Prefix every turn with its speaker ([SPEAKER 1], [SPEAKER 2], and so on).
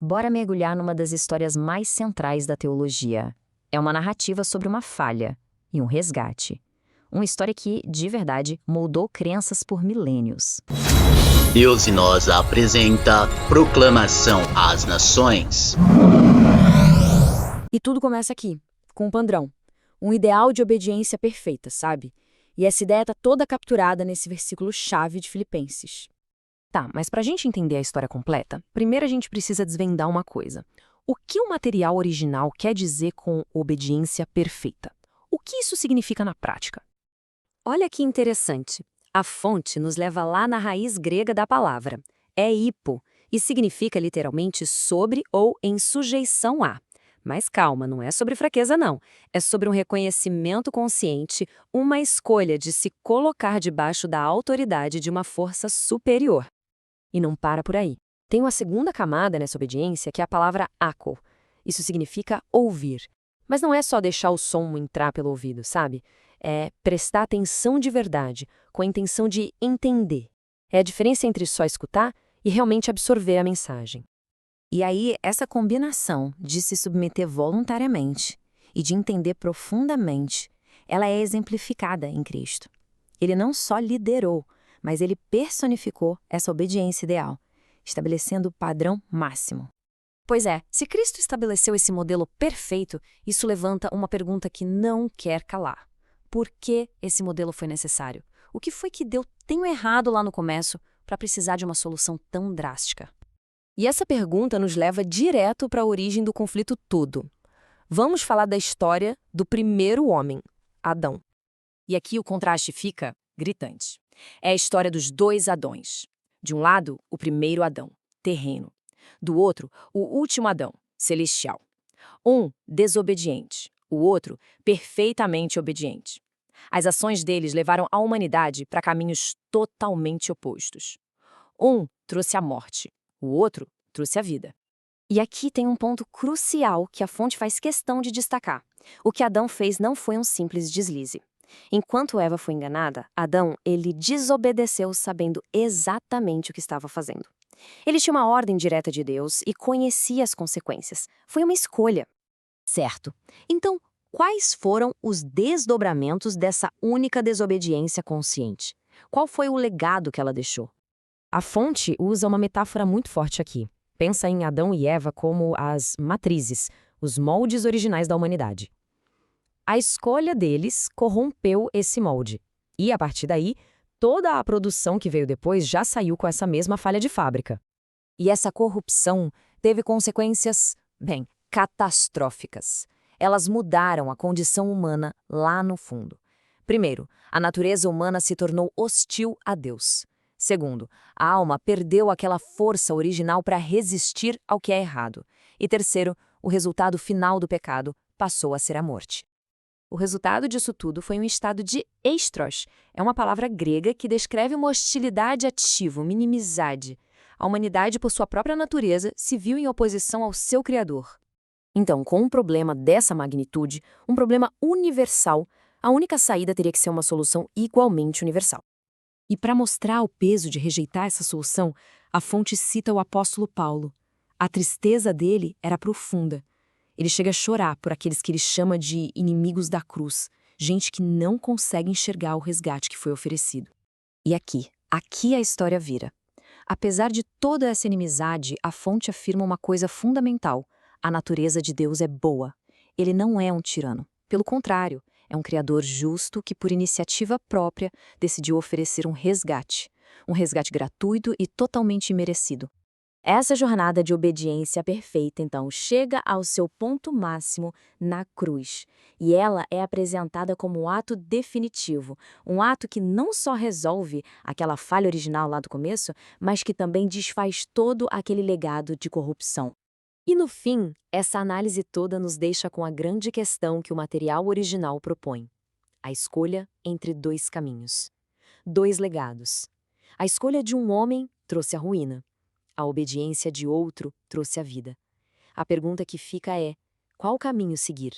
[SPEAKER 1] Bora mergulhar numa das histórias mais centrais da teologia. É uma narrativa sobre uma falha e um resgate. Uma história que, de verdade, moldou crenças por milênios.
[SPEAKER 2] Deus e Nós apresenta Proclamação às Nações.
[SPEAKER 3] E tudo começa aqui, com um padrão. Um ideal de obediência perfeita, sabe? E essa ideia está toda capturada nesse versículo-chave de Filipenses.
[SPEAKER 4] Tá, mas pra gente entender a história completa, primeiro a gente precisa desvendar uma coisa. O que o material original quer dizer com obediência perfeita? O que isso significa na prática?
[SPEAKER 5] Olha que interessante. A fonte nos leva lá na raiz grega da palavra. É hipo, e significa literalmente sobre ou em sujeição a. Mas calma, não é sobre fraqueza não. É sobre um reconhecimento consciente, uma escolha de se colocar debaixo da autoridade de uma força superior.
[SPEAKER 4] E não para por aí. Tem uma segunda camada nessa obediência que é a palavra ako. Isso significa ouvir. Mas não é só deixar o som entrar pelo ouvido, sabe? É prestar atenção de verdade, com a intenção de entender. É a diferença entre só escutar e realmente absorver a mensagem.
[SPEAKER 1] E aí, essa combinação de se submeter voluntariamente e de entender profundamente, ela é exemplificada em Cristo. Ele não só liderou, mas ele personificou essa obediência ideal, estabelecendo o padrão máximo.
[SPEAKER 4] Pois é, se Cristo estabeleceu esse modelo perfeito, isso levanta uma pergunta que não quer calar. Por que esse modelo foi necessário? O que foi que deu tão errado lá no começo para precisar de uma solução tão drástica? E essa pergunta nos leva direto para a origem do conflito todo. Vamos falar da história do primeiro homem, Adão. E aqui o contraste fica gritante. É a história dos dois Adões. De um lado, o primeiro Adão, terreno. Do outro, o último Adão, celestial. Um desobediente, o outro perfeitamente obediente. As ações deles levaram a humanidade para caminhos totalmente opostos. Um trouxe a morte, o outro trouxe a vida.
[SPEAKER 5] E aqui tem um ponto crucial que a fonte faz questão de destacar. O que Adão fez não foi um simples deslize. Enquanto Eva foi enganada, Adão, ele desobedeceu sabendo exatamente o que estava fazendo. Ele tinha uma ordem direta de Deus e conhecia as consequências. Foi uma escolha.
[SPEAKER 4] Certo. Então, quais foram os desdobramentos dessa única desobediência consciente? Qual foi o legado que ela deixou? A fonte usa uma metáfora muito forte aqui. Pensa em Adão e Eva como as matrizes, os moldes originais da humanidade. A escolha deles corrompeu esse molde. E, a partir daí, toda a produção que veio depois já saiu com essa mesma falha de fábrica. E essa corrupção teve consequências, catastróficas. Elas mudaram a condição humana lá no fundo. Primeiro, a natureza humana se tornou hostil a Deus. Segundo, a alma perdeu aquela força original para resistir ao que é errado. E terceiro, o resultado final do pecado passou a ser a morte. O resultado disso tudo foi um estado de estros. É uma palavra grega que descreve uma hostilidade ativa, uma inimizade. A humanidade, por sua própria natureza, se viu em oposição ao seu Criador. Então, com um problema dessa magnitude, um problema universal, a única saída teria que ser uma solução igualmente universal. E para mostrar o peso de rejeitar essa solução, a fonte cita o apóstolo Paulo. A tristeza dele era profunda. Ele chega a chorar por aqueles que ele chama de inimigos da cruz, gente que não consegue enxergar o resgate que foi oferecido. E aqui a história vira. Apesar de toda essa inimizade, a fonte afirma uma coisa fundamental. A natureza de Deus é boa. Ele não é um tirano. Pelo contrário, é um criador justo que, por iniciativa própria, decidiu oferecer um resgate gratuito e totalmente imerecido. Essa jornada de obediência perfeita, então, chega ao seu ponto máximo na cruz. E ela é apresentada como um ato definitivo, um ato que não só resolve aquela falha original lá do começo, mas que também desfaz todo aquele legado de corrupção. E no fim, essa análise toda nos deixa com a grande questão que o material original propõe: a escolha entre dois caminhos, dois legados. A escolha de um homem trouxe a ruína. A obediência de outro trouxe a vida. A pergunta que fica é: qual caminho seguir?